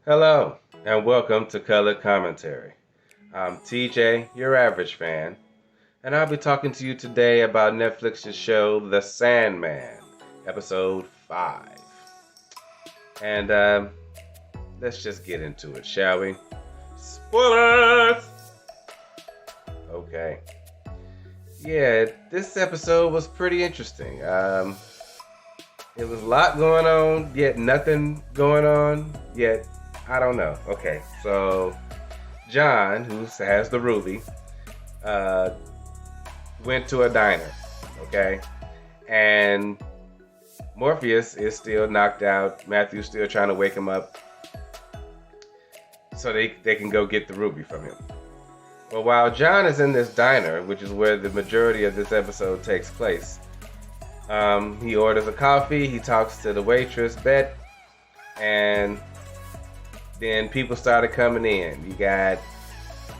Hello, and welcome to Color Commentary. I'm TJ, your average fan, and I'll be talking to you today about Netflix's show The Sandman, episode 5. And let's just get into it, shall we? Spoilers! Okay. Yeah, this episode was pretty interesting. It was a lot going on, yet nothing going on, yet I don't know. Okay, so John, who has the ruby, uh, went to a diner, okay? And Morpheus is still knocked out. Matthew's still trying to wake him up so they can go get the ruby from him. Well, while John is in this diner, which is where the majority of this episode takes place, he orders a coffee, he talks to the waitress, Bet, and then people started coming in. You got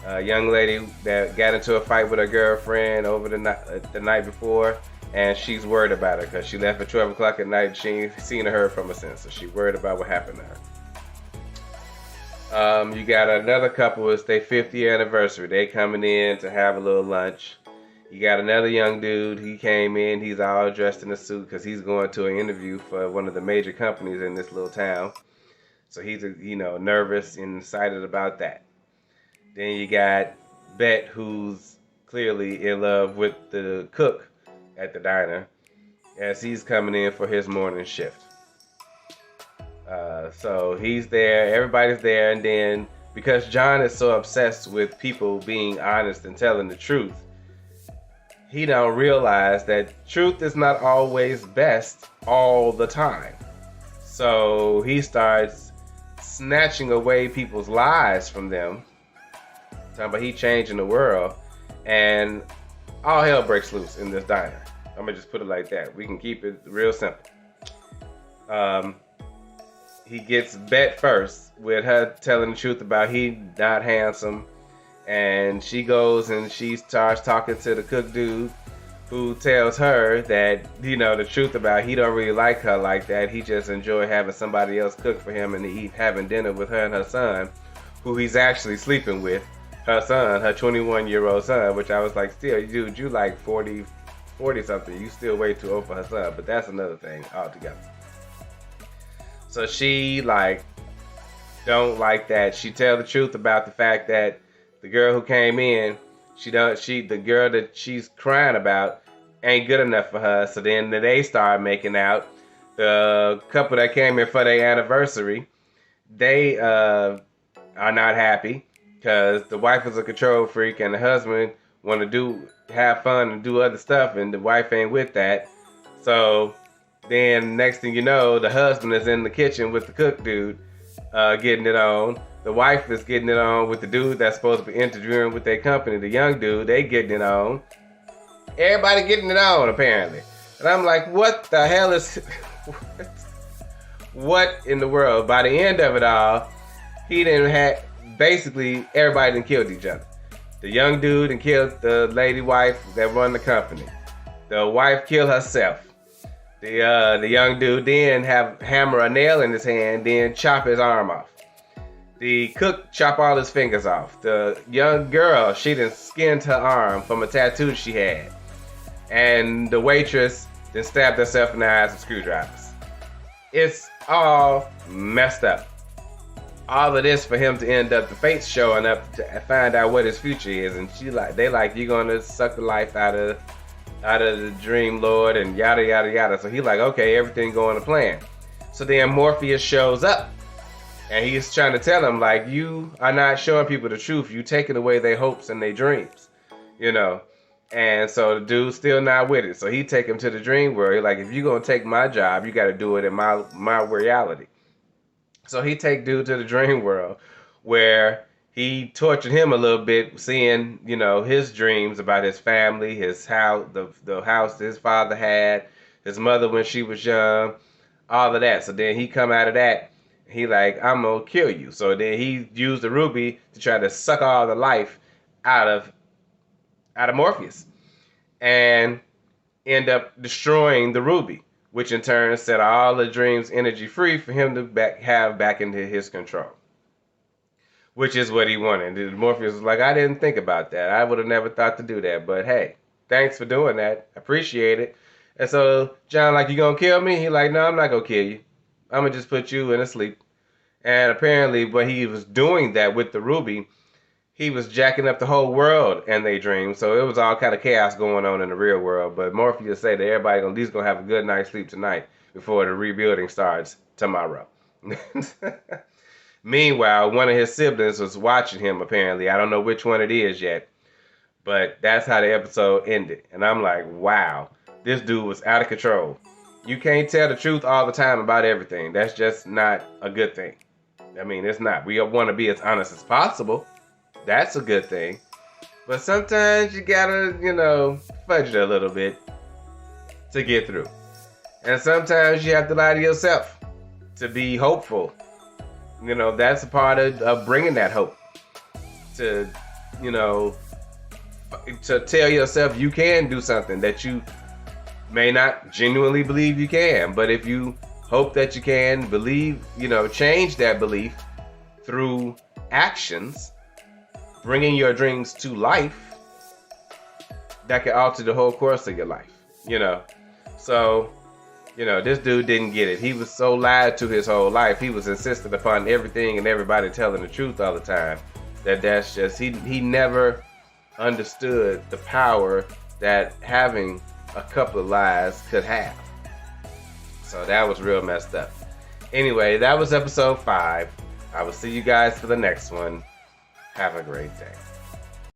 a young lady that got into a fight with her girlfriend over the night before, and she's worried about her because she left at 12 o'clock at night. She ain't seen or heard from her since, so she's worried about what happened to her. You got another couple, it's their 50th anniversary. They coming in to have a little lunch. You got another young dude. He came in. He's all dressed in a suit because he's going to an interview for one of the major companies in this little town. So he's, nervous and excited about that. Then you got Bet, who's clearly in love with the cook at the diner, as he's coming in for his morning shift. So he's there, everybody's there, and then because John is so obsessed with people being honest and telling the truth, he don't realize that truth is not always best all the time. So he starts snatching away people's lives from them. Talking about he changing the world, and all hell breaks loose in this diner. I'm gonna just put it like that. We can keep it real simple. He gets Bet first with her telling the truth about he not handsome, and she goes and she starts talking to the cook dude, who tells her that the truth about he don't really like her like that. He just enjoy having somebody else cook for him and having dinner with her and her son, who he's actually sleeping with. Her son, her 21-year-old son, which I was like, still, dude, you like 40 something. You still way too old for her son, but that's another thing altogether. So she don't like that. She tell the truth about the fact that the girl who came in, the girl that she's crying about ain't good enough for her. So then they start making out. The couple that came in for their anniversary, they are not happy because the wife is a control freak and the husband want to have fun and do other stuff, and the wife ain't with that. So then next thing you know, the husband is in the kitchen with the cook dude, getting it on. The wife is getting it on with the dude that's supposed to be interviewing with their company, the young dude. They getting it on. Everybody getting it on, apparently. And I'm like, what the hell is... what in the world? By the end of it all, he didn't have... Basically, everybody done killed each other. The young dude and killed the lady wife that run the company. The wife killed herself. The young dude then hammer a nail in his hand, then chop his arm off. The cook chop all his fingers off. The young girl, she done skinned her arm from a tattoo she had. And the waitress then stabbed herself in the eyes with screwdrivers. It's all messed up. All of this for him to end up the fates showing up to find out what his future is, and they like, you're gonna suck the life out of the dream lord and yada yada yada. So he like, okay, everything going to plan. So then Morpheus shows up and he's trying to tell him, like, you are not showing people the truth, you taking away their hopes and their dreams, and so the dude's still not with it. So he take him to the dream world. He's like, if you're gonna take my job, you got to do it in my reality. So he take dude to the dream world, where he tortured him a little bit, seeing, his dreams about his family, his house, the house his father had, his mother when she was young, all of that. So then he come out of that, he like, I'm gonna kill you. So then he used the ruby to try to suck all the life out of Morpheus, and end up destroying the ruby, which in turn set all the dream's energy free for him to have back into his control. which is what he wanted. And Morpheus was like, I didn't think about that. I would have never thought to do that. But hey, thanks for doing that. Appreciate it. And so John, like, you gonna kill me? He like, no, I'm not gonna kill you. I'm gonna just put you in a sleep. And apparently, when he was doing that with the ruby, he was jacking up the whole world in their dreams. So it was all kind of chaos going on in the real world. But Morpheus said that everybody at least gonna have a good night's sleep tonight before the rebuilding starts tomorrow. Meanwhile, one of his siblings was watching him, apparently. I don't know which one it is yet. But that's how the episode ended. And I'm like, wow, this dude was out of control. You can't tell the truth all the time about everything. That's just not a good thing. I mean, it's not. We want to be as honest as possible. That's a good thing. But sometimes you gotta, fudge it a little bit to get through. And sometimes you have to lie to yourself to be hopeful. That's a part of bringing that hope. To tell yourself you can do something that you may not genuinely believe you can. But if you hope that you can believe, change that belief through actions, bringing your dreams to life, that can alter the whole course of your life, So, this dude didn't get it. He was so lied to his whole life. He was insistent upon everything and everybody telling the truth all the time. That's just, he never understood the power that having a couple of lies could have. So that was real messed up. Anyway, that was episode 5. I will see you guys for the next one. Have a great day.